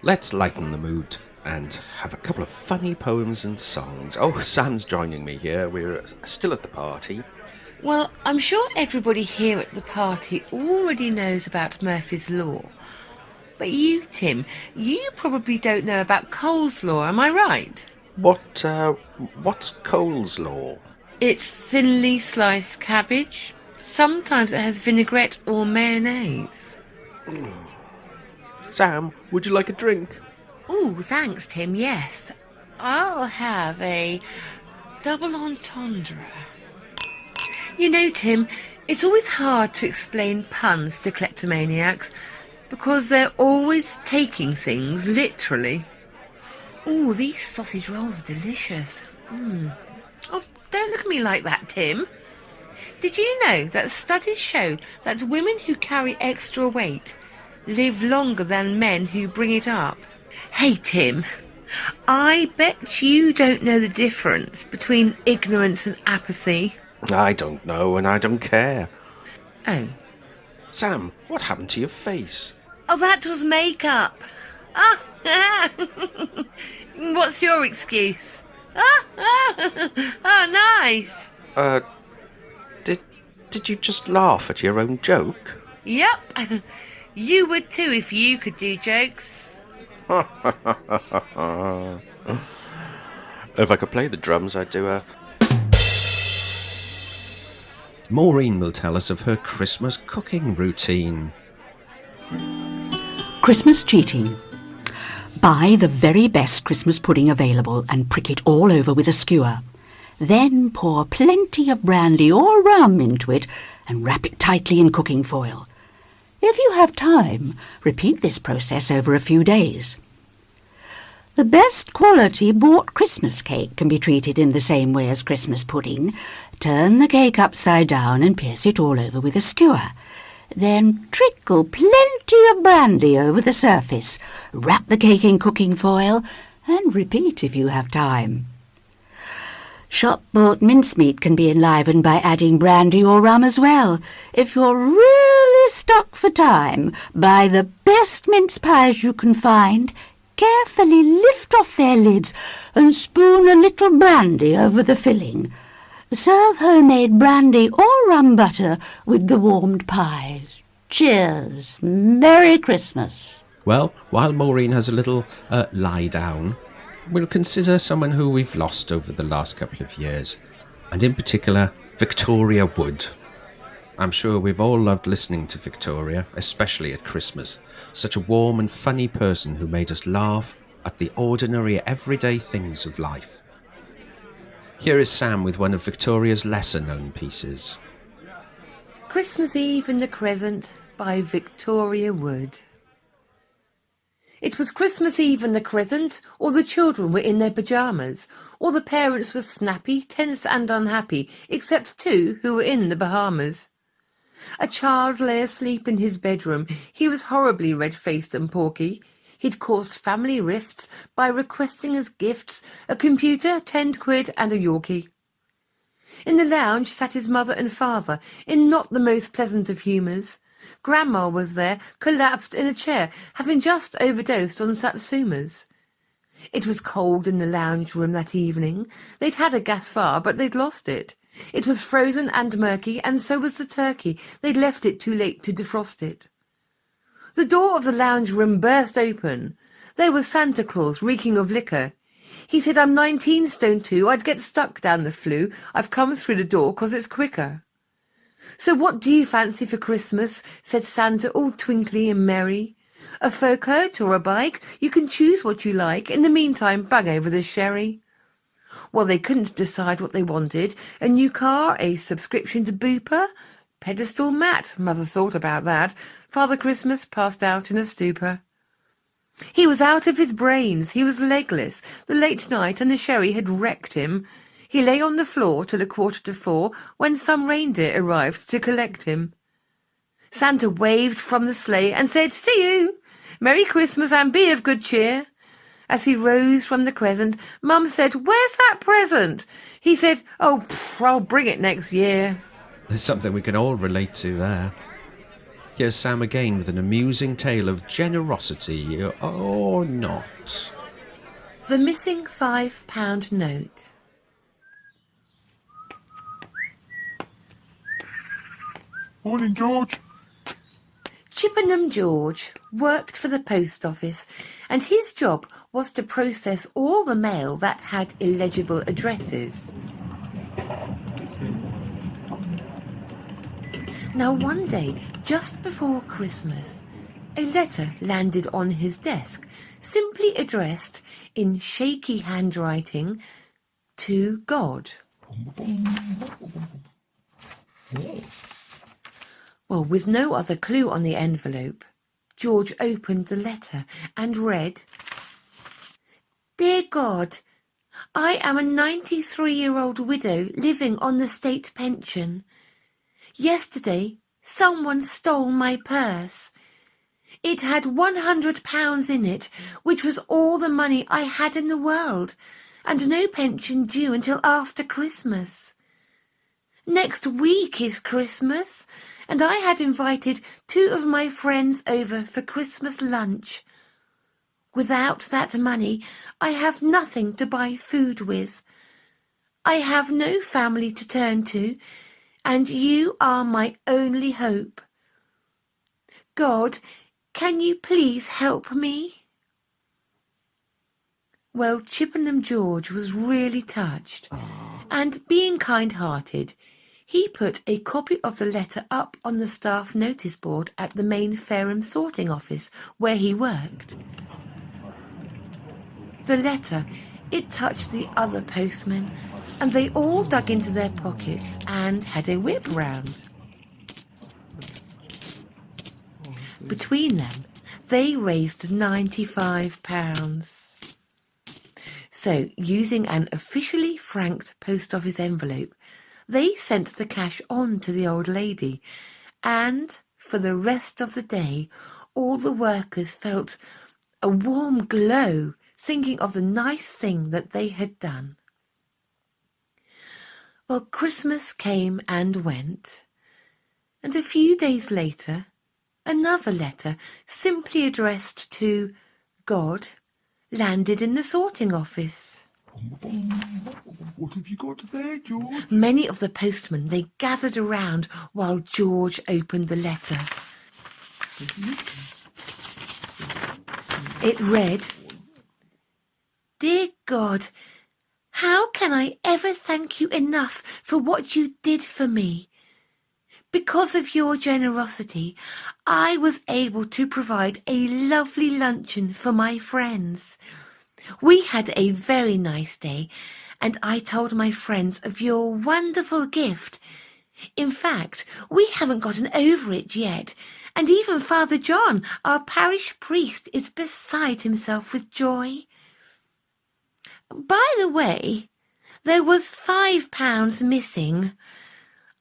let's lighten the mood and have a couple of funny poems and songs. Oh, Sam's joining me here. We're still at the party. Well, I'm sure everybody here at the party already knows about Murphy's Law. But you, Tim, you probably don't know about Cole's Law, am I right? What's Cole's Law? It's thinly sliced cabbage. Sometimes it has vinaigrette or mayonnaise. Sam, would you like a drink? Oh, thanks, Tim, yes. I'll have a double entendre. You know, Tim, it's always hard to explain puns to kleptomaniacs because they're always taking things literally. Oh, these sausage rolls are delicious. Oh, don't look at me like that, Tim. Did you know that studies show that women who carry extra weight live longer than men who bring it up? Hey, Tim, I bet you don't know the difference between ignorance and apathy. I don't know and I don't care. Oh. Sam, what happened to your face? Oh, that was makeup. Ah, what's your excuse? Oh, nice. Did you just laugh at your own joke? Yep. You would too if you could do jokes. If I could play the drums, I'd do a... Maureen will tell us of her Christmas cooking routine. Christmas cheating. Buy the very best Christmas pudding available and prick it all over with a skewer. Then pour plenty of brandy or rum into it and wrap it tightly in cooking foil. If you have time, repeat this process over a few days. The best quality bought Christmas cake can be treated in the same way as Christmas pudding. Turn the cake upside down and pierce it all over with a skewer. Then trickle plenty of brandy over the surface. Wrap the cake in cooking foil and repeat if you have time. Shop-bought mincemeat can be enlivened by adding brandy or rum as well. If you're really stuck for time, buy the best mince pies you can find. Carefully lift off their lids and spoon a little brandy over the filling. Serve homemade brandy or rum butter with the warmed pies. Cheers. Merry Christmas. Well, while Maureen has a little lie down, we'll consider someone who we've lost over the last couple of years, and in particular, Victoria Wood. I'm sure we've all loved listening to Victoria, especially at Christmas. Such a warm and funny person who made us laugh at the ordinary, everyday things of life. Here is Sam with one of Victoria's lesser-known pieces. Christmas Eve in the Crescent by Victoria Wood. It was Christmas Eve in the Crescent, all the children were in their pyjamas. All the parents were snappy, tense and unhappy, except two who were in the Bahamas. A child lay asleep in his bedroom. He was horribly red-faced and porky. He'd caused family rifts by requesting as gifts a computer, 10 quid and a Yorkie. In the lounge sat his mother and father, in not the most pleasant of humours. Grandma was there, collapsed in a chair, having just overdosed on satsumas. It was cold in the lounge room that evening. They'd had a gas fire, but they'd lost it. It was frozen and murky, and so was the turkey. They'd left it too late to defrost it. The door of the lounge room burst open. There was Santa Claus, reeking of liquor. He said, "I'm 19 stone 2, I'd get stuck down the flue. I've come through the door 'cause it's quicker." "So what do you fancy for Christmas?" said Santa, all twinkly and merry. "A fur coat or a bike? You can choose what you like. In the meantime, bang over the sherry." Well, they couldn't decide what they wanted. A new car, a subscription to Booper, pedestal mat. Mother thought about that. Father Christmas passed out in a stupor. He was out of his brains. He was legless. The late night and the sherry had wrecked him. He lay on the floor till 3:45, when some reindeer arrived to collect him. Santa waved from the sleigh and said, "See you! Merry Christmas and be of good cheer." As he rose from the Crescent, Mum said, "Where's that present?" He said, "Oh, I'll bring it next year." There's something we can all relate to there. Here's Sam again with an amusing tale of generosity or not. The missing £5 note. Morning, George. Chippenham George worked for the post office, and his job was to process all the mail that had illegible addresses. Now one day, just before Christmas, a letter landed on his desk, simply addressed in shaky handwriting to God. Well, with no other clue on the envelope, George opened the letter and read, "Dear God, I am a 93-year-old widow living on the state pension. Yesterday, someone stole my purse. It had £100 in it, which was all the money I had in the world, and no pension due until after Christmas. Next week is Christmas, and I had invited 2 of my friends over for Christmas lunch. Without that money, I have nothing to buy food with. I have no family to turn to, and you are my only hope. God, can you please help me?" Well, Chippenham George was really touched, and being kind-hearted, he put a copy of the letter up on the staff notice board at the main Fareham sorting office where he worked. The letter, it touched the other postmen, and they all dug into their pockets and had a whip round. Between them, they raised £95. So, using an officially franked post office envelope, they sent the cash on to the old lady, and for the rest of the day, all the workers felt a warm glow thinking of the nice thing that they had done. Well, Christmas came and went, and a few days later, another letter, simply addressed to God, landed in the sorting office. What have you got there, George? Many of the postmen, they gathered around while George opened the letter. It read, "Dear God, how can I ever thank you enough for what you did for me? Because of your generosity, I was able to provide a lovely luncheon for my friends. We had a very nice day, and I told my friends of your wonderful gift. In fact, we haven't gotten over it yet, and even Father John, our parish priest, is beside himself with joy. By the way, there was £5 missing.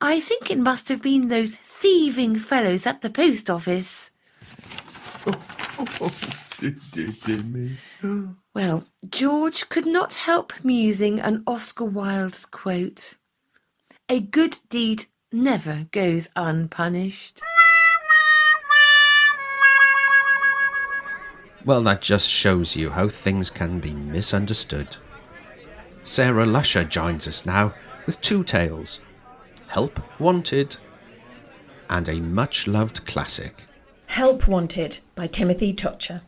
I think it must have been those thieving fellows at the post office." Dear me. Well, George could not help musing on Oscar Wilde's quote, "A good deed never goes unpunished." Well, that just shows you how things can be misunderstood. Sarah Lusher joins us now with 2 tales, Help Wanted and a much-loved classic. Help Wanted by Timothy Tutcher.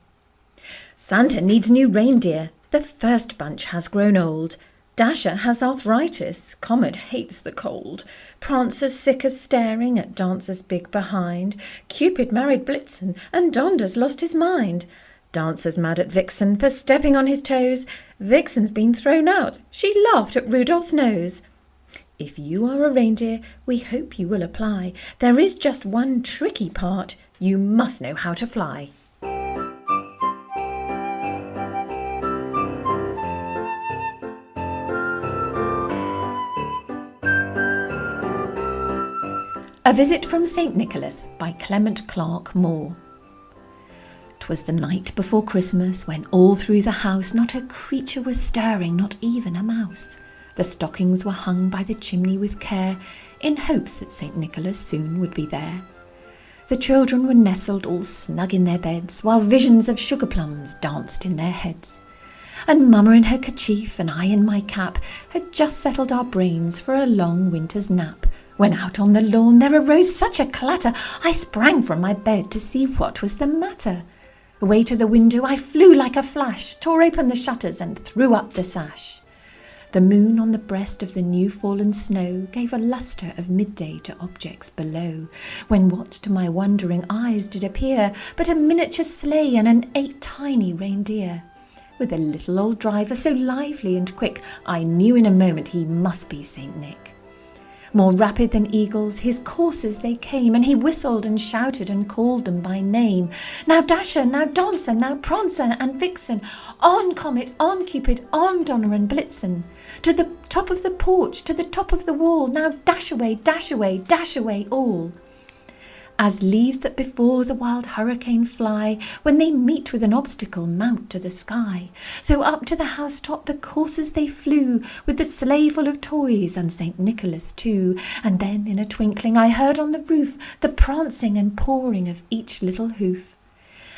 Santa needs new reindeer. The first bunch has grown old. Dasher has arthritis. Comet hates the cold. Prancer's sick of staring at Dancer's big behind. Cupid married Blitzen, and Donder's lost his mind. Dancer's mad at Vixen for stepping on his toes. Vixen's been thrown out. She laughed at Rudolph's nose. If you are a reindeer, we hope you will apply. There is just one tricky part. You must know how to fly. A Visit from St. Nicholas by Clement Clark Moore. 'Twas the night before Christmas, when all through the house not a creature was stirring, not even a mouse. The stockings were hung by the chimney with care, in hopes that St. Nicholas soon would be there. The children were nestled all snug in their beds, while visions of sugar plums danced in their heads. And Mamma in her kerchief and I in my cap had just settled our brains for a long winter's nap, when out on the lawn there arose such a clatter, I sprang from my bed to see what was the matter. Away to the window I flew like a flash, tore open the shutters and threw up the sash. The moon on the breast of the new-fallen snow gave a lustre of midday to objects below, when what to my wondering eyes did appear but a miniature sleigh and 8 tiny reindeer. With a little old driver so lively and quick, I knew in a moment he must be Saint Nick. More rapid than eagles, his coursers they came, and he whistled and shouted and called them by name. Now Dasher, now Dancer, now Prancer and Vixen, on Comet, on Cupid, on Donner and Blitzen. To the top of the porch, to the top of the wall, now dash away, dash away, dash away all. As leaves that before the wild hurricane fly, when they meet with an obstacle, mount to the sky, so up to the housetop the coursers they flew, with the sleigh full of toys and St. Nicholas too. And then in a twinkling I heard on the roof the prancing and pawing of each little hoof.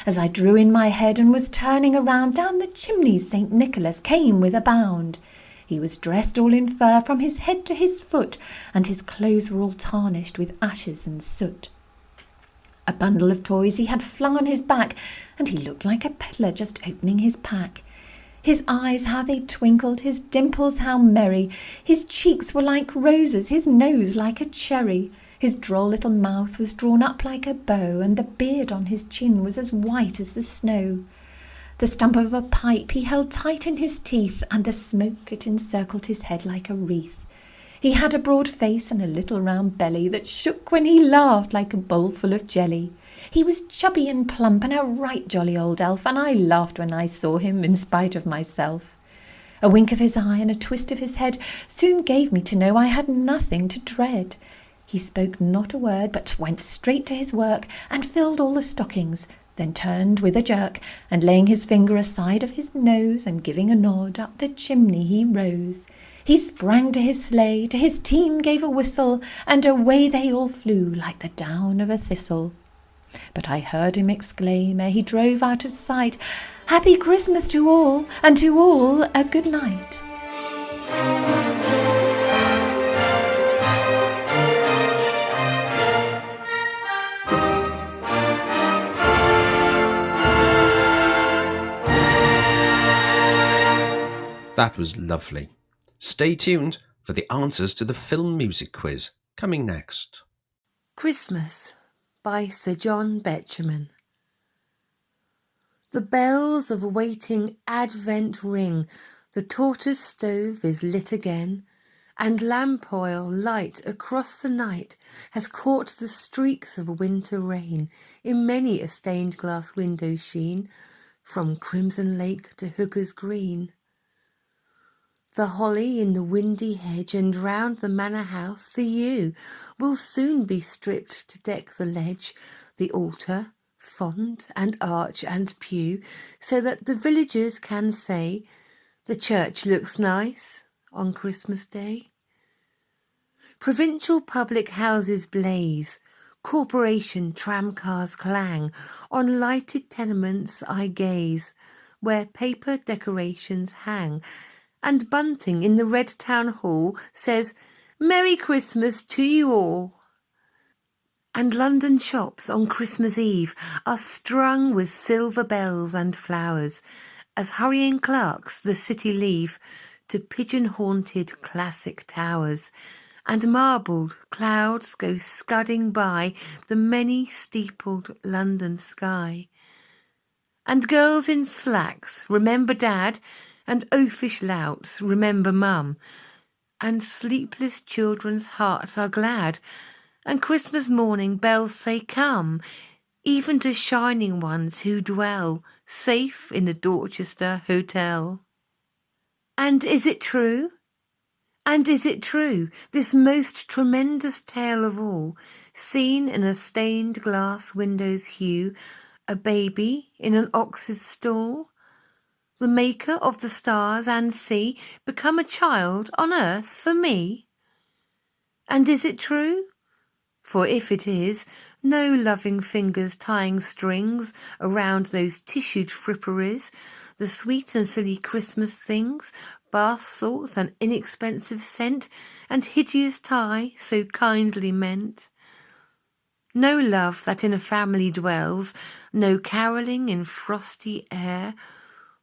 As I drew in my head and was turning around, down the chimneys St. Nicholas came with a bound. He was dressed all in fur from his head to his foot, and his clothes were all tarnished with ashes and soot. A bundle of toys he had flung on his back, and he looked like a peddler just opening his pack. His eyes, how they twinkled, his dimples how merry, his cheeks were like roses, his nose like a cherry. His droll little mouth was drawn up like a bow, and the beard on his chin was as white as the snow. The stump of a pipe he held tight in his teeth, and the smoke it encircled his head like a wreath. He had a broad face and a little round belly that shook when he laughed like a bowl full of jelly. He was chubby and plump and a right jolly old elf, and I laughed when I saw him in spite of myself. A wink of his eye and a twist of his head soon gave me to know I had nothing to dread. He spoke not a word, but went straight to his work and filled all the stockings, then turned with a jerk, and laying his finger aside of his nose and giving a nod, up the chimney he rose. He sprang to his sleigh, to his team gave a whistle, and away they all flew like the down of a thistle. But I heard him exclaim, ere he drove out of sight, "Happy Christmas to all, and to all a good night." That was lovely. Stay tuned for the answers to the film music quiz coming next. Christmas by Sir John Betjeman. The bells of awaiting Advent ring, the tortoise stove is lit again, and lamp oil light across the night has caught the streaks of winter rain in many a stained glass window sheen, from Crimson Lake to Hooker's Green. The holly in the windy hedge and round the manor house the yew will soon be stripped to deck the ledge, the altar, font and arch and pew, so that the villagers can say, "The church looks nice on Christmas Day." Provincial public houses blaze, corporation tramcars clang, on lighted tenements I gaze, where paper decorations hang, and bunting in the red town hall says, "Merry Christmas to you all." And London shops on Christmas Eve are strung with silver bells and flowers, as hurrying clerks the city leave to pigeon-haunted classic towers, and marbled clouds go scudding by the many-steepled London sky. And girls in slacks remember Dad, and oafish louts remember Mum, and sleepless children's hearts are glad, and Christmas morning bells say come, even to shining ones who dwell safe in the Dorchester Hotel. And is it true? And is it true, this most tremendous tale of all, seen in a stained glass window's hue, a baby in an ox's stall? The maker of the stars and sea become a child on earth for me? And is it true? For if it is, no loving fingers tying strings around those tissued fripperies, the sweet and silly Christmas things, bath salts and inexpensive scent, and hideous tie so kindly meant. No love that in a family dwells, no carolling in frosty air,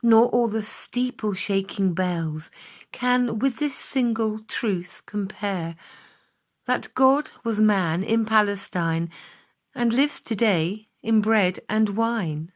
nor all the steeple-shaking bells can with this single truth compare, that God was man in Palestine, and lives today in bread and wine.